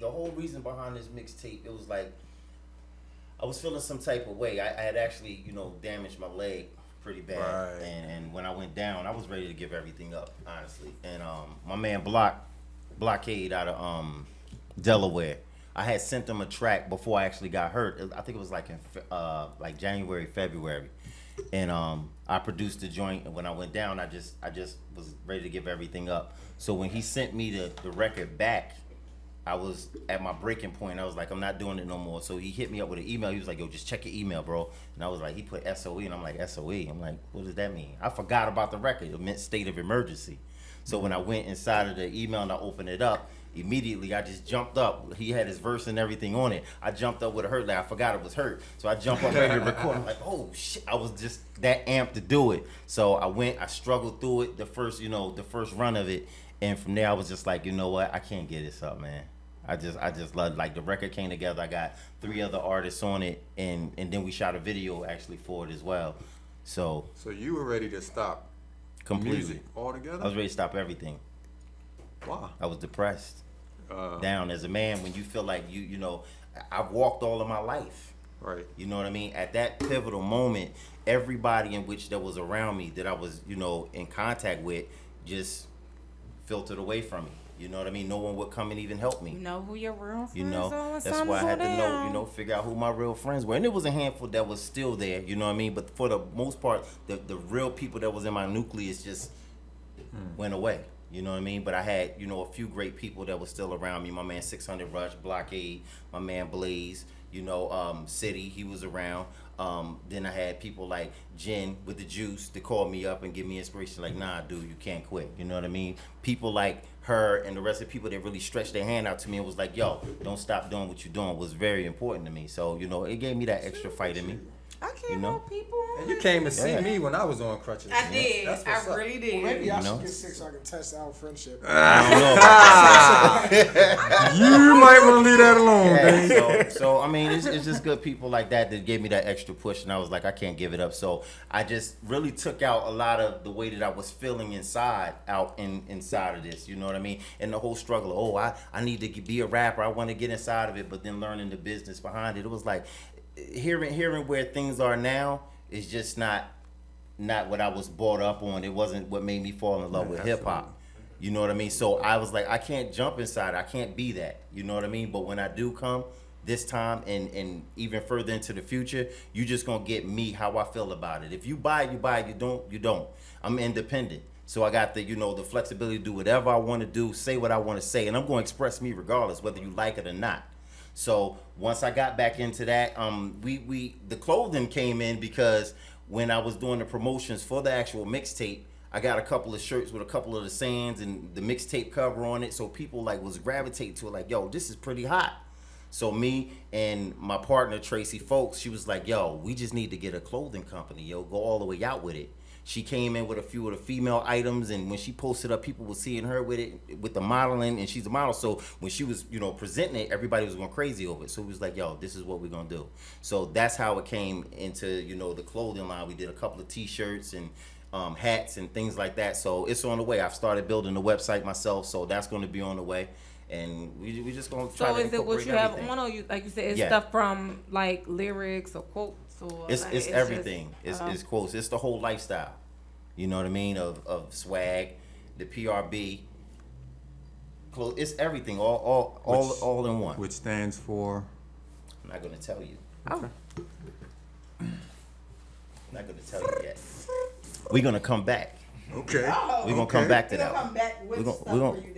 the whole reason behind this mixtape, it was like I was feeling some type of way. I had actually, damaged my leg pretty bad, Right. and when I went down, I was ready to give everything up, honestly. And my man Blockade out of Delaware, I had sent him a track before I actually got hurt. I think it was like in like January, February, and I produced the joint. And when I went down, I just was ready to give everything up. So when he sent me the record back, I was at my breaking point. I was like, I'm not doing it no more. So he hit me up with an email. He was like, yo, just check your email, bro. And I was like, he put SOE, and I'm like, SOE? I'm like, what does that mean? I forgot about the record. It meant state of emergency. So when I went inside of the email and I opened it up, immediately I just jumped up. He had his verse and everything on it. I jumped up with a hurt leg. I forgot it was hurt. So I jumped up ready to record. I'm like, oh shit. I was just that amped to do it. So I struggled through it, the first run of it. And from there I was just like, you know what? I can't get this up, man. I just love, like, the record came together. I got 3 other artists on it, and then we shot a video actually for it as well. So you were ready to stop completely music altogether? I was ready to stop everything. Wow. I was depressed, down as a man. When you feel like I've walked all of my life. Right. You know what I mean? At that pivotal moment, everybody in which that was around me that I was in contact with just filtered away from me. You know what I mean? No one would come and even help me. You know who your real friends are. That's why I had to know, figure out who my real friends were. And there was a handful that was still there, you know what I mean? But for the most part, the real people that was in my nucleus just went away. You know what I mean? But I had, a few great people that were still around me. My man 600 Rush, Blockade, my man Blaze, City, he was around. Then I had people like Jen with the Juice to call me up and give me inspiration, like, nah, dude, you can't quit. You know what I mean? People like her and the rest of the people that really stretched their hand out to me and was like, yo, don't stop doing what you're doing, was very important to me. So, it gave me that extra fight in me. I can't help people. And you came to see me when I was on crutches. I did. I really did. Well, maybe I should get sick so I can test our friendship. I don't know. You might want to leave that alone, Yeah, man. so I mean, it's just good people like that gave me that extra push, and I was like, I can't give it up. So I just really took out a lot of the way that I was feeling inside of this. You know what I mean? And the whole struggle. I need to be a rapper. I want to get inside of it, but then learning the business behind it. It was like hearing where things are now is just not what I was brought up on. It wasn't what made me fall in love with hip hop. You know what I mean? So I was like, I can't jump inside. I can't be that. You know what I mean? But when I do come this time and even further into the future, you just gonna get me how I feel about it. If you buy it, you buy it. You don't. I'm independent. So I got the the flexibility to do whatever I want to do, say what I want to say, and I'm gonna express me regardless, whether you like it or not. So once I got back into that, the clothing came in because when I was doing the promotions for the actual mixtape, I got a couple of shirts with a couple of the sayings and the mixtape cover on it. So people was gravitating to it, like, yo, this is pretty hot. So me and my partner Tracy Folks, she was like, yo, we just need to get a clothing company, yo, go all the way out with it. She came in with a few of the female items, and when she posted up, people were seeing her with it, with the modeling, and she's a model. So when she was, presenting it, everybody was going crazy over it. So it was like, yo, this is what we're going to do. So that's how it came into, the clothing line. We did a couple of T-shirts and hats and things like that. So it's on the way. I've started building the website myself, so that's going to be on the way. And we just going to try to incorporate So is it what you have everything. on, or you, like you said, it's stuff from, like, lyrics or quotes? Or It's like, everything. Just, it's quotes. It's the whole lifestyle. You know what I mean? Of swag, the PRB. It's everything. All in one. Which stands for? I'm not gonna tell you. Oh. I'm not gonna tell you yet. We're gonna come back. Okay. We're gonna come back to that. Come back with We're stuff gonna, for you,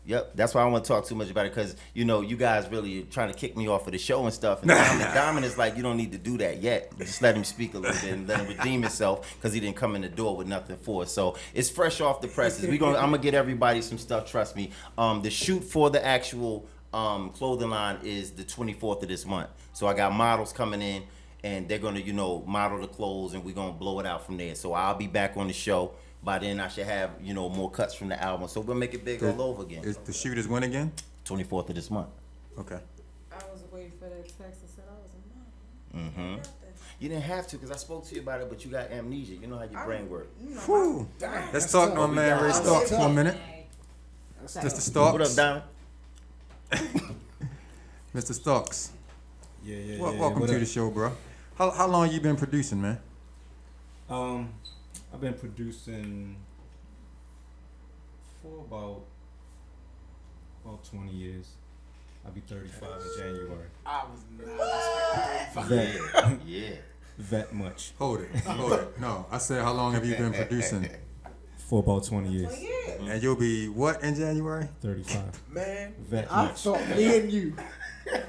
yep. That's why I don't want to talk too much about it, because you guys really trying to kick me off of the show and stuff. And Diamond is like, you don't need to do that yet. Just let him speak a little bit and let him redeem himself, because he didn't come in the door with nothing for us. So it's fresh off the presses. I'm gonna get everybody some stuff. Trust me. The shoot for the actual clothing line is the 24th of this month. So I got models coming in, and they're gonna model the clothes, and we're gonna blow it out from there. So I'll be back on the show. By then I should have, more cuts from the album. So we'll make it big all over again. The shoot is when again? 24th of this month. Okay. I was waiting for that text and said I was in mind. You didn't have to, because I spoke to you about it, but you got amnesia. You know how your brain works. Whew. Let's talk to my man Ray Stark for a minute. Just to start. What up, Diamond? Mr. Starks. Yeah. Welcome to the show, bro. How long you been producing, man? I've been producing for about 20 years. I'll be 35 in January. I was not expecting 35. Yeah. That much. Hold it. No, I said how long have you been producing? For about 20 years. And you'll be what in January? 35. Man, That I much. thought me and you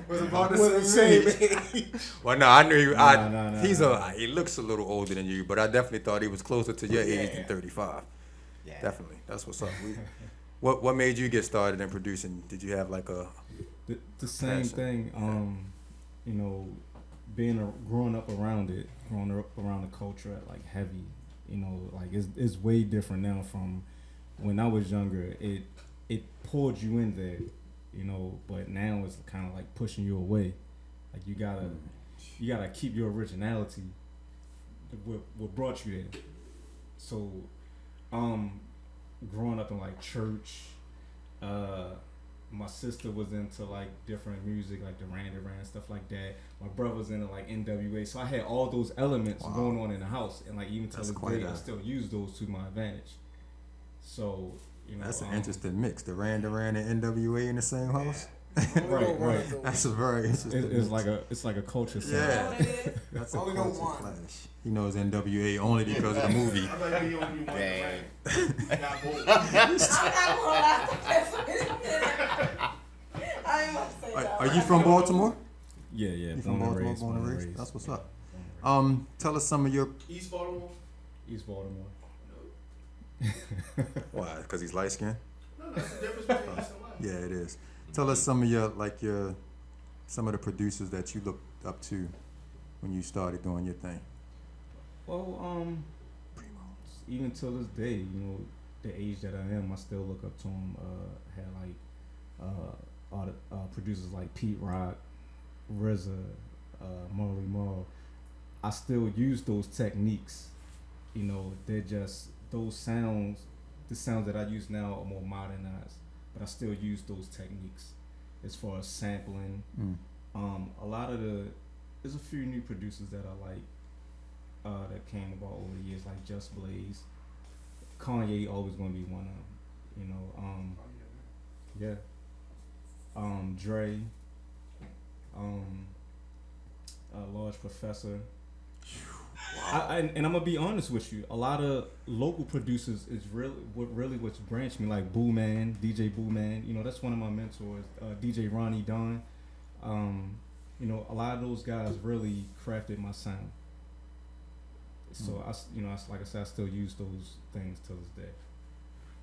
Was about was the same age. Well, no, I knew you. Nah. He looks a little older than you, but I definitely thought he was closer to your age than 35. Yeah. Definitely, that's what's up. What made you get started in producing? Did you have like a The same passion? thing, you know, growing up around the culture, like heavy, you know, like it's way different now from when I was younger. It pulled you in there, you know, but now it's kind of like pushing you away. Like you gotta keep your originality. What brought you there? So, growing up in like church, my sister was into like different music, like Duran Duran, stuff like that. My brother was into like NWA, so I had all those elements going on in the house, and like even till this day, I still use those to my advantage. So you know, That's an interesting mix. Duran Duran and NWA in the same house. right. That's a very interesting. It's like a culture. Yeah, that's a Only know culture one. clash. He knows NWA only because of the movie. Dang. Are you from Baltimore? Yeah. You from Baltimore, born and raised? That's what's up. Tell us some of your. East Baltimore. Why? Because he's light skinned. No, that's the difference between us and life. Yeah, it is. Tell us some of some of the producers that you looked up to when you started doing your thing. Well, even till this day, you know, the age that I am, I still look up to him. Had like all the producers like Pete Rock, RZA, Marley Marl. I still use those techniques. You know, they're just those sounds. The sounds that I use now are more modernized, but I still use those techniques as far as sampling. A lot of there's a few new producers that I like. That came about over the years, like Just Blaze. Kanye always gonna be one of them, you know. Dre. Large Professor. And I'm gonna be honest with you. A lot of local producers is what's branched me, like Boo Man, DJ Boo Man. You know, that's one of my mentors. DJ Ronnie Don. You know, a lot of those guys really crafted my sound. So like I said, I still use those things till this day.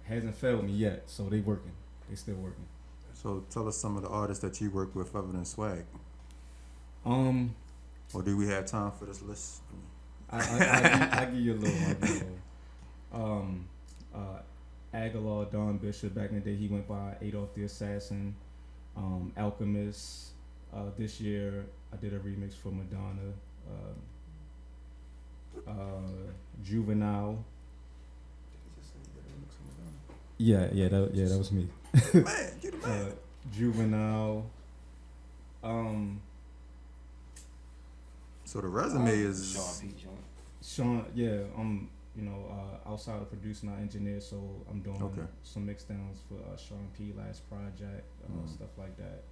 Hasn't failed me yet, so they working. They still working. So tell us some of the artists that you work with other than Swag. Or do we have time for this list? I give you a little. Aguilar, Don Bishop. Back in the day, he went by Adolf the Assassin. Alchemist. This year, I did a remix for Madonna. Juvenile. Yeah, that was me. Man, you the man. Juvenile. So the resume is. Sean P. Joint. Sean, yeah, I'm outside of producing, I engineer, so I'm doing some mix downs for Sean P. last project, stuff like that.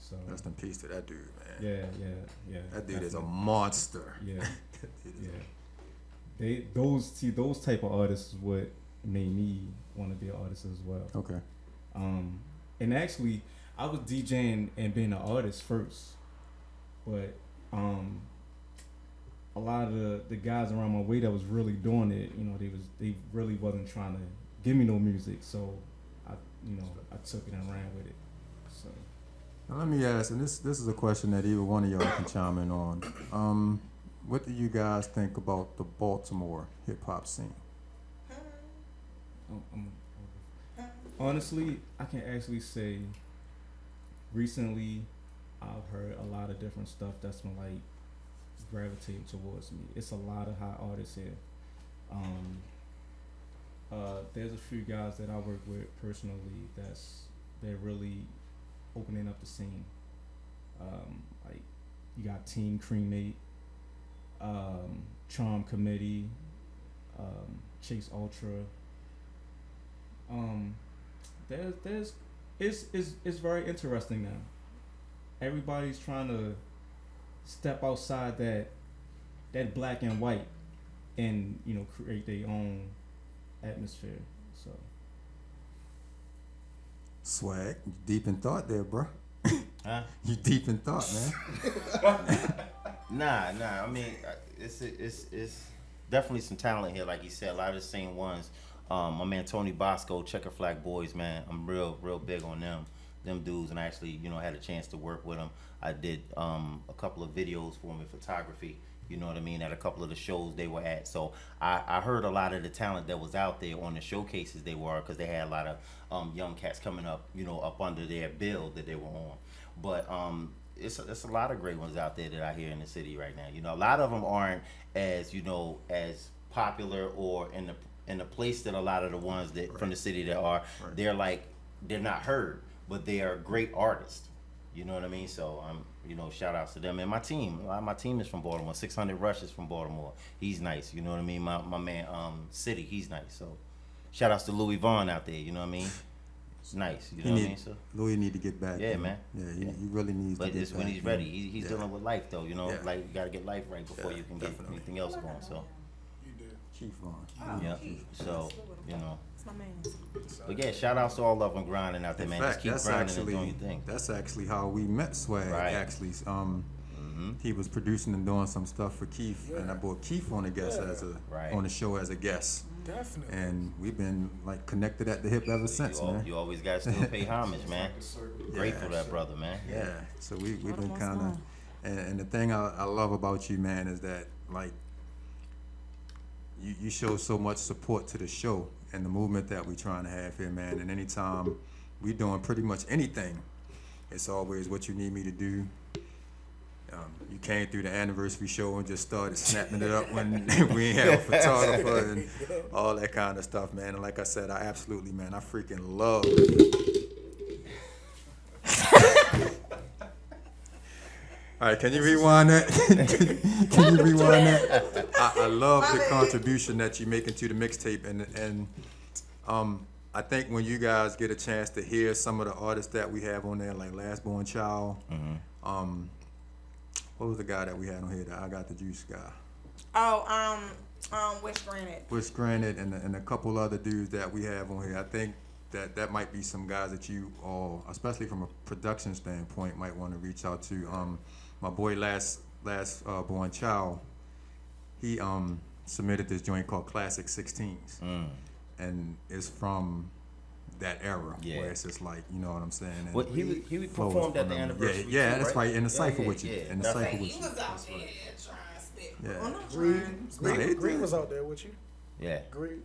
So Rest in peace to that dude, man. Yeah. That dude is a monster. Yeah. Those type of artists is what made me want to be an artist as well. Okay. And actually, I was DJing and being an artist first, but a lot of the guys around my way that was really doing it, you know, they really wasn't trying to give me no music, so I took it and ran with it. So Now let me ask, and this is a question that either one of y'all can chime in on. What do you guys think about the Baltimore hip hop scene? Honestly, I can actually say recently I've heard a lot of different stuff that's been like gravitating towards me. It's a lot of hot artists here. There's a few guys that I work with personally they're really opening up the scene. Like you got Team Cremate, Charm Committee, Chase Ultra. It's very interesting now. Everybody's trying to step outside that black and white and, you know, create their own atmosphere. So Swag, you deep in thought there, bro. Huh? You deep in thought, man. Nah. I mean, it's definitely some talent here, like you said. A lot of the same ones. My man Tony Bosco, Checker Flag Boys, man. I'm real big on them dudes, and I actually, you know, had a chance to work with them. I did a couple of videos for them in photography. You know what I mean? At a couple of the shows they were at. So I heard a lot of the talent that was out there on the showcases they were, because they had a lot of young cats coming up, you know, up under their bill that they were on. But it's a lot of great ones out there that I hear in the city right now. You know, a lot of them aren't as, you know, as popular or in the place that a lot of the ones that from the city that are. Right. They're not heard, but they are great artists. You know what I mean? So you know, shout outs to them and my team. My team is from Baltimore. 600 Rush is from Baltimore. He's nice. You know what I mean? My man City, he's nice. So shout outs to Louis Vaughn out there. You know what I mean? It's nice. You know what I mean? So Louis need to get back. yeah, man. Yeah, he really needs But to get it's back. when he's ready. He's Yeah. dealing with life though. You know, Yeah. like you gotta get life right before Yeah, you can definitely. get anything else going. So You did. Keith Vaughn. yeah. So you know. It's my man. But yeah, shout outs to all of them grinding out there, In man. fact, Just keep that's grinding and actually doing your thing. that's actually how we met Swag. Right. Actually, he was producing and doing some stuff for Keith, and I brought Keith on a guest Right. on the show as a guest, Definitely. and we've been like connected at the hip ever since, man. You always gotta still pay homage, man. Grateful to that brother, man. Yeah. So we've been Baltimore's kind of, known. and the thing I love about you, man, is that like you show so much support to the show and the movement that we trying to have here, man. And anytime we doing pretty much anything, it's always what you need me to do. You came through the anniversary show and just started snapping it up when we ain't have a photographer and all that kind of stuff, man. And like I said, I absolutely, man, I freaking love. All right, can you rewind that? Can you rewind that? I love the contribution that you making to the mixtape, and I think when you guys get a chance to hear some of the artists that we have on there, like Last Born Child, what was the guy that we had on here? The I Got the Juice guy. Wish Granted. Wish Granted, and a couple other dudes that we have on here. I think that might be some guys that you all, especially from a production standpoint, might want to reach out to. My boy Last Born Child, he submitted this joint called Classic 16s, and it's from that era where it's just like, you know what I'm saying. And What he flows performed at from the them. anniversary. Yeah, too, that's right. In the cipher with you. Yeah, In the that's cipher right. with you. was out there trying to spit. Yeah. I'm not Green, trying. Green was out there with you. Yeah. Green,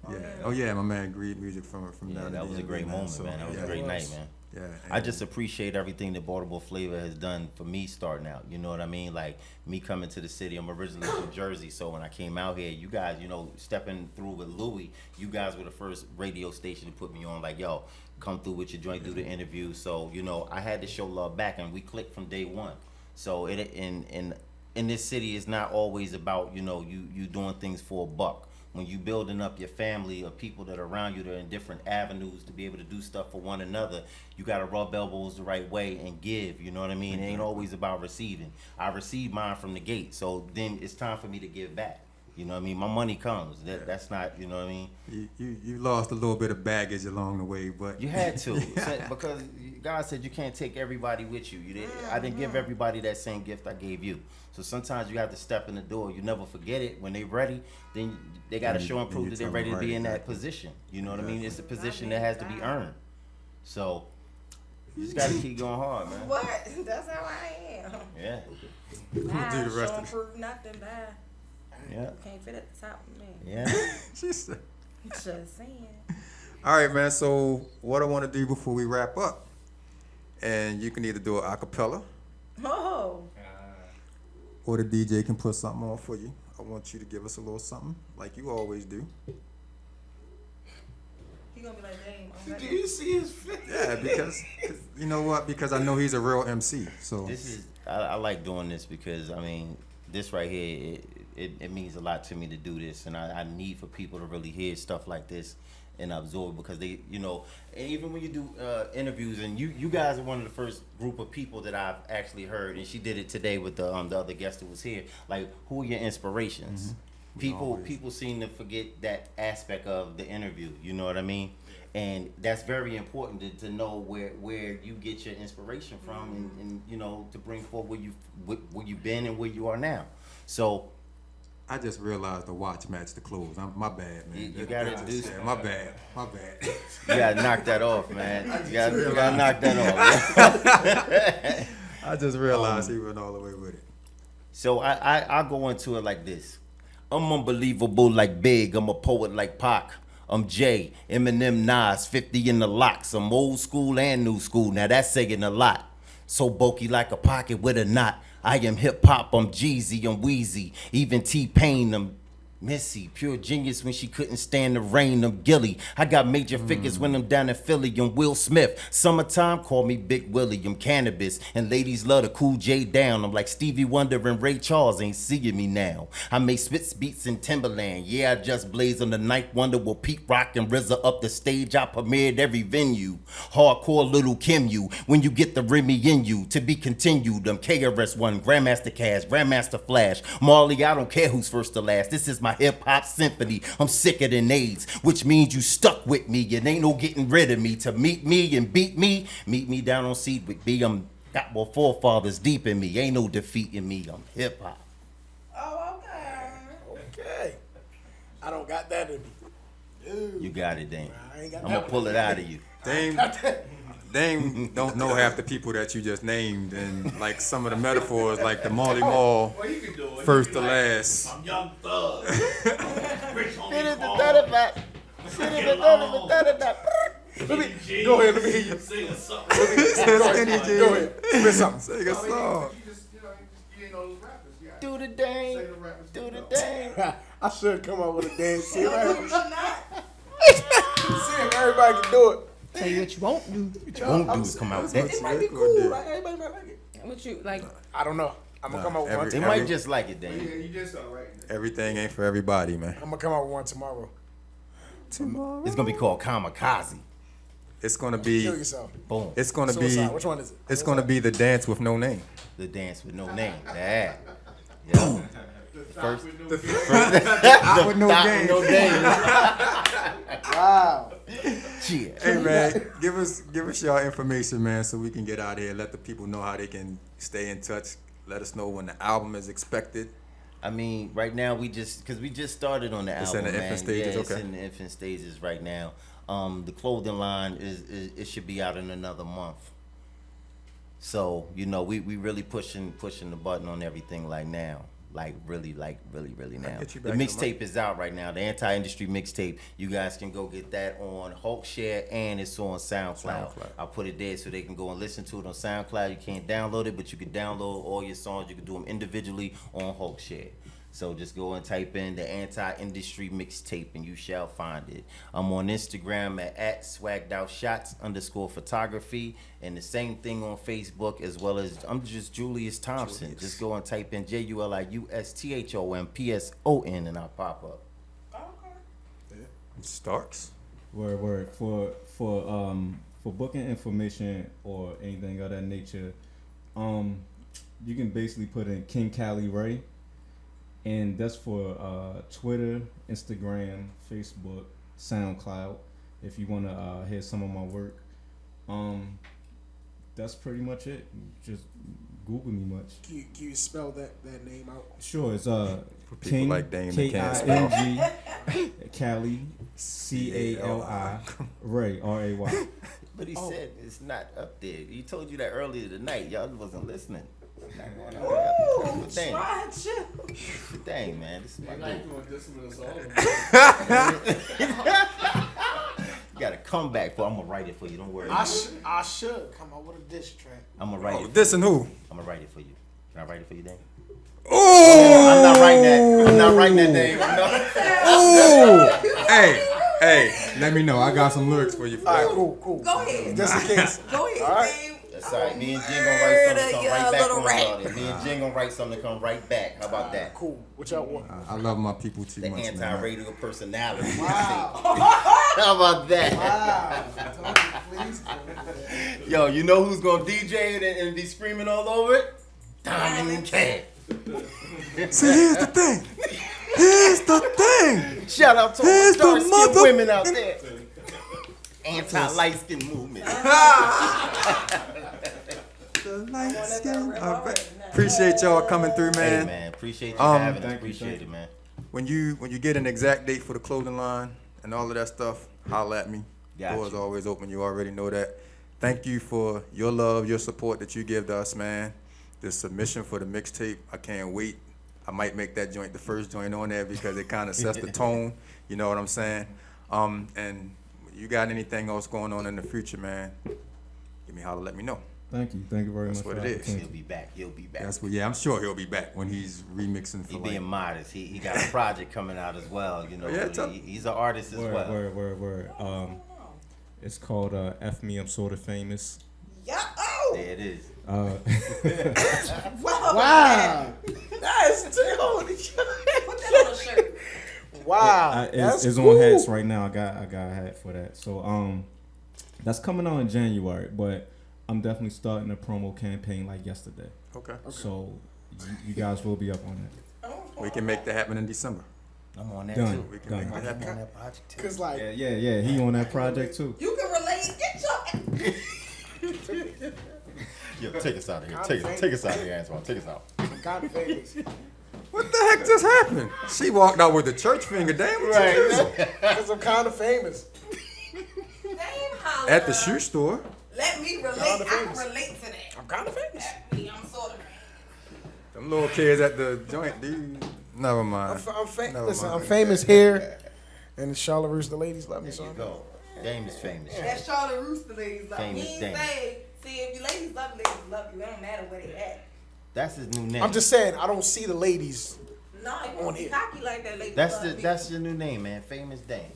yeah. Yeah. Oh yeah, my man Greed Music from Yeah, down that in was a DMV, great man. moment, So, man. That was yeah. a great night, man. Yeah. I just appreciate everything that Baltimore Flava has done for me starting out. You know what I mean? Like me coming to the city. I'm originally from Jersey, so when I came out here, you guys, you know, stepping through with Louis, you guys were the first radio station to put me on. Like, yo, come through with your joint, do the interview. So, you know, I had to show love back, and we clicked from day one. So in this city, it's not always about, you know, you doing things for a buck. When you building up your family or people that are around you that are in different avenues to be able to do stuff for one another, you got to rub elbows the right way and give, you know what I mean? It ain't always about receiving. I received mine from the gate, so then it's time for me to give back. You know what I mean? My money comes. That's not, you know what I mean? You lost a little bit of baggage along the way, but You had to, because God said you can't take everybody with you. I didn't give everybody that same gift I gave you. So sometimes you have to step in the door. You never forget it. When they're ready, then they got to Then show and you prove that they're tell ready them to be right, in that exactly. position. You know what I mean? It's a position that has to be earned. So you just got to keep going hard, man. What? That's how I am. Yeah. Bye. do the rest Show of and prove nothing. Bye. Yeah. Can't fit at the top of me. Yeah. she said. Just saying. All right, man. So what I want to do before we wrap up, and you can either do it a cappella, Oh. or the DJ can put something on for you. I want you to give us a little something, like you always do. He gonna be like, dang. Do you see his face? Yeah, because You know what? Because I know he's a real MC. So This is I like doing this because I mean this right here it means a lot to me to do this, and I need for people to really hear stuff like this and absorb, because they, you know, and even when you do interviews, and you guys are one of the first group of people that I've actually heard, and she did it today with the other guest that was here. Like, who are your inspirations? People seem to forget that aspect of the interview. You know what I mean? And that's very important to know where you get your inspiration from, and you know, to bring forth where you've been and where you are now. So I just realized the watch matched the clothes. My bad, man. you gotta do. Yeah, my bad. You gotta knock that off, man. You gotta knock that off. I just realized he went all the way with it. So I go into it like this. I'm unbelievable like Big. I'm a poet like Pac. I'm Jay, Eminem, Nas, 50 in the locks. I'm old school and new school. Now that's saying a lot. So bulky like a pocket with a knot. I am hip hop, I'm Jeezy, I'm Wheezy. Even T-Pain, I'm Missy. Pure genius when she couldn't stand the rain, I'm Gilly. I got major figures when I'm down in Philly, I'm Will Smith. Summertime, call me Big Willie, I'm Cannabis. And ladies love to cool J down. I'm like Stevie Wonder and Ray Charles ain't seeing me now. I make spits beats in Timberland. Yeah, I just blaze on the Ninth Wonder with Pete Rock and RZA up the stage. I premiered every venue. Hardcore Little Kim you. When you get the Remy in you. To be continued, I'm KRS-One, Grandmaster Cash, Grandmaster Flash. Marley, I don't care who's first or last. This is my hip-hop symphony. I'm sicker than AIDS, which means you stuck with me. It ain't no getting rid of me. To meet me and beat me, meet me down on Seedwick B. I'm got more forefathers deep in me. Ain't no defeating me. I'm hip-hop. Oh, okay. I don't got that in me. Dude. You got it, Dame. I ain't got I'm that gonna pull one. it out of you. Dame don't know half the people that you just named, and like some of the metaphors, like the Marley Marl, Well, you can do it. first to last. I'm young thug. Rich homie Finish the Paul. 35. Finish the 35. Let me go ahead. Let me hear you sing a song. Go ahead. Spit something. Sing a song. You ain't know those rappers. You Do the dang. Do the dang. I should come up with a dance. See if everybody can do it. Tell you what you won't do. Won't do is come out there. It might be cool. Like, everybody might like it. What you like? I don't know. I'm gonna come up with one. They might just like it, Dame. You did something right. Everything ain't for everybody, man. I'm gonna come up with one tomorrow. It's gonna be called Kamikaze. It's gonna be. Kill yourself. Boom. It's gonna be. Suicide. Which one is it? It's gonna be the dance with no name. The dance with no name. That. Yeah. First. Out with no game. No name. Wow. Yeah. Hey man, give us y'all information, man, so we can get out of here. Let the people know how they can stay in touch. Let us know when the album is expected. I mean, right now we just started on the It's album. in the infant stages, Yeah, it's okay. in the infant stages right now. The clothing line is it should be out in another month. So you know we really pushing the button on everything like now. Like really now. get you The back in the mixtape is out right now. The anti-industry mixtape. You guys can go get that on Hulkshare, and it's on SoundCloud. I'll put it there so they can go and listen to it on SoundCloud. You can't download it, but you can download all your songs. You can do them individually on Hulkshare. So just go and type in the anti-industry mixtape and you shall find it. I'm on Instagram at swaggedoutshots_photography, and the same thing on Facebook, as well as I'm just Julius Thompson. Just go and type in JuliusThompson and I'll pop up. Starks. Word. For booking information or anything of that nature, you can basically put in King Cali Ray, and that's for Twitter, Instagram, Facebook, SoundCloud. If you want to hear some of my work, that's pretty much it. Just Google me much. Can you spell that name out? Sure, it's people King like Dame that can't spell. King Cali CALI Ray RAY. But he said it's not up there. He told you that earlier tonight. Y'all wasn't listening. Not going on there. Dang, man. This is my dude. You got to come back for. I'm going to write it for you. Don't worry. I should come up with a diss track. I'm going to write it. This and who? I'm going to write it for you. Can I write it for you, Dan? Ooh! I'm not writing that. I'm not writing that, Dave. Ooh! Hey, let me know. I got some lyrics for you. All right, cool. Go ahead. Just in case. Go ahead, All right. Dave. That's all right. Me and Jen gonna write something to come right back little on rat. y'all there. Me and Jen gonna write something to come right back. How about that? Cool. What y'all want? I love my people too The much, man. anti-radio personality. Wow. How about that? Wow. Please. Yo, you know who's gonna DJ it and be screaming all over it? Diamond Cat. See, here's the thing. Here's the thing. Shout out to all Here's the the dark-skinned mother- women out there. Anti-light skin movement. The light skin. All right. Appreciate y'all coming through, Hey man. man, appreciate you Um, having us. thank you, Appreciate thank it, man. When you get an exact date for the clothing line and all of that stuff, holla at me. Got Doors you. always open. You already know that. Thank you for your love, your support that you give to us, man. The submission for the mixtape, I can't wait. I might make that joint the first joint on there because it kind of sets the tone. You know what I'm saying? And you got anything else going on in the future, man? Give me a holler, let me know. Thank you very That's much. what for it the is. opportunity. He'll be back. He'll be back. That's what. Yeah, I'm sure he'll be back when he's remixing for He like. being modest. He got a project coming out as well. You know, Yeah, but tell- he's an artist as well. Word. It's called F Me, I'm Sorta Famous. Yeah. Oh. There it is. Wow. That's too holy shit. Put that on a shirt. Wow. It's That's on cool. hats right now. I got a hat for that. So that's coming out in January, but I'm definitely starting a promo campaign like yesterday. Okay. So you guys will be up on that. We can make that happen in December. I'm on that Done. too. We can Done. make that I'm happen. on that project too. Cause like, Yeah. He on that project too. You can relate. Get your. Yo, take us out of here. Take us out of here, Antoine. Take us out. I'm kind of famous. What the heck just happened? She walked out with the church finger. Damn, what you doing? Cause I'm kind of famous. Damn, holla. At the shoe store. Let me relate. Kinda I can famous. relate to that. I'm kind of famous. F me, I'm sort of. Them little kids at the joint, dude. Never mind. I'm famous. Never Listen, mind. I'm famous here, and Charlotte Rouge, the ladies love me. There So you I'm go. Dame is famous. That's Charlotte Rooster ladies love. Famous He Dame. ain't say, see, if you ladies love you, it don't matter where they at. That's his new name. I'm just saying, I don't see the ladies. No, you On won't be here. cocky like that, ladies That's love the me. that's your new name, man. Famous Dame.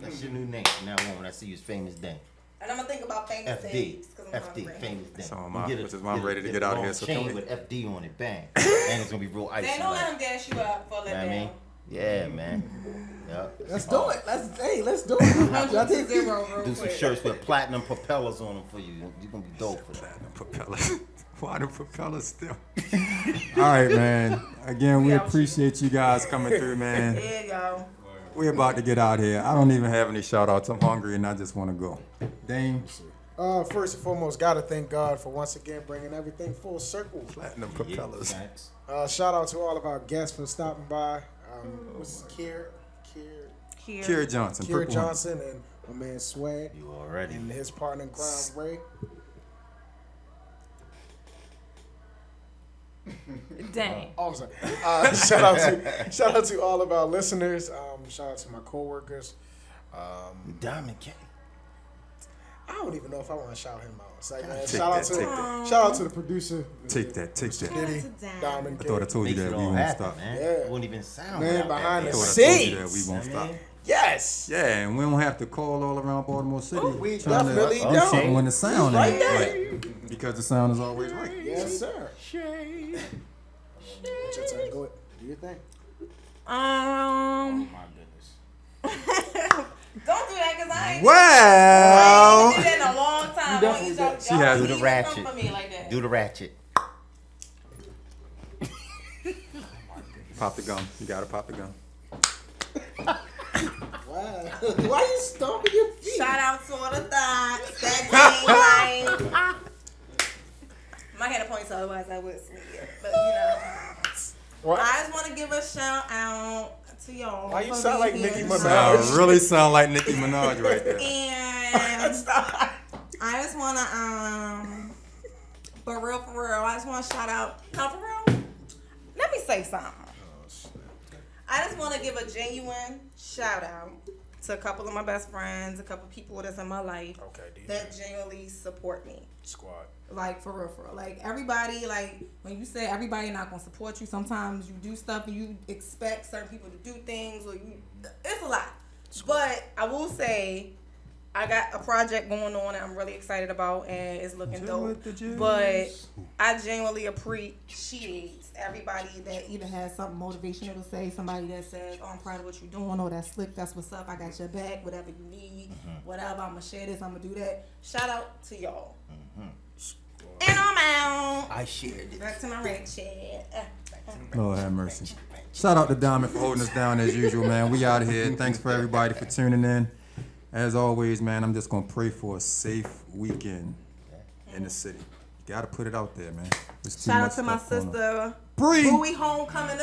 That's your new name from now on. When I see you as Famous Dame. And I'm gonna think about famous FD. days, 'cause I'm FD. hungry. Famous Dame. So am You I, get a- which is why I'm ready to a get out of long here. So chain can we? with FD on it, bang. And it's gonna be real icy. Dan, don't let like. him gas you up for You know let what I mean? down. Yeah, man. Yep. Let's do it. Let's do it. 100 to 0 real Do some quick. shirts with platinum propellers on them for you. You're gonna be dope for that. Platinum propellers. Why the propellers still? All right, man. Again, we appreciate you guys coming through, man. There you go. We're about to get out here. I don't even have any shout outs. I'm hungry and I just want to go. Dame, First and foremost, gotta thank God for once again bringing everything full circle. platinum propellers. Thanks. Shout out to all of our guests for stopping by. What's his Kiera Johnson. Kiera Purple Johnson and my man Swag You already. and his partner in crime Ray. Dang. Oh, I'm sorry. Shout out to all of our listeners. Shout out to my coworkers. Diamond K. I don't even know if I want to shout him out. It's like, man, Take shout out to the producer, Take that. Diddy, Diamond I thought I K. told you Makes that it we all won't happen, stop. man. Yeah. It wouldn't even sound Man without behind that, the I man. thought I told you that scenes. we won't stop. Yes. Yeah, and we don't have to call all around Baltimore City. We trying to definitely do don't. something when the sound Right ain't there. right. Because the sound is always right. Yes, sir. It's your turn. Go ahead. Do your thing. Um. Don't do that, 'cause I ain't. Well, I ain't did that in a long time. definitely Y'all- did. She y'all has don't the even ratchet. come for me like that. Do the ratchet. pop the gum. You gotta pop the gum. Wow. Why you stomping your feet? Shout out to all the thoughts. That game line. My head a ponytail, otherwise I would sleep. But you know, What? I just want to give a shout out to y'all. Why you for sound like being Nicki here Minaj? Sound really sound like Nicki Minaj right there. And I just want to, for real, I just want to shout out. No, for real. Let me say something. I just want to give a genuine shout out to a couple of my best friends, a couple people that's in my life Okay, DJ. that genuinely support me. Squad. Like for real. Like everybody, like when you say everybody not gonna support you, sometimes you do stuff and you expect certain people to do things, or it's a lot. But I will say, I got a project going on that I'm really excited about, and it's looking Chill dope. with the juice. But I genuinely appreciate everybody That either has something motivational to say, somebody that says, "Oh, I'm proud of what you're doing," or "That's slick, that's what's up, I got your back, whatever you need, whatever, I'm gonna share this, I'm gonna do that." Shout out to y'all. And I'm out. I shared it. Back to my red chat. Lord have mercy. Shout out to Diamond for holding us down as usual, man. We out of here. Thanks for everybody for tuning in. As always, man, I'm just gonna pray for a safe weekend in the city. Gotta put it out there, man. There's too Shout much out to my stuff going on. sister. Bree. Bowie homecoming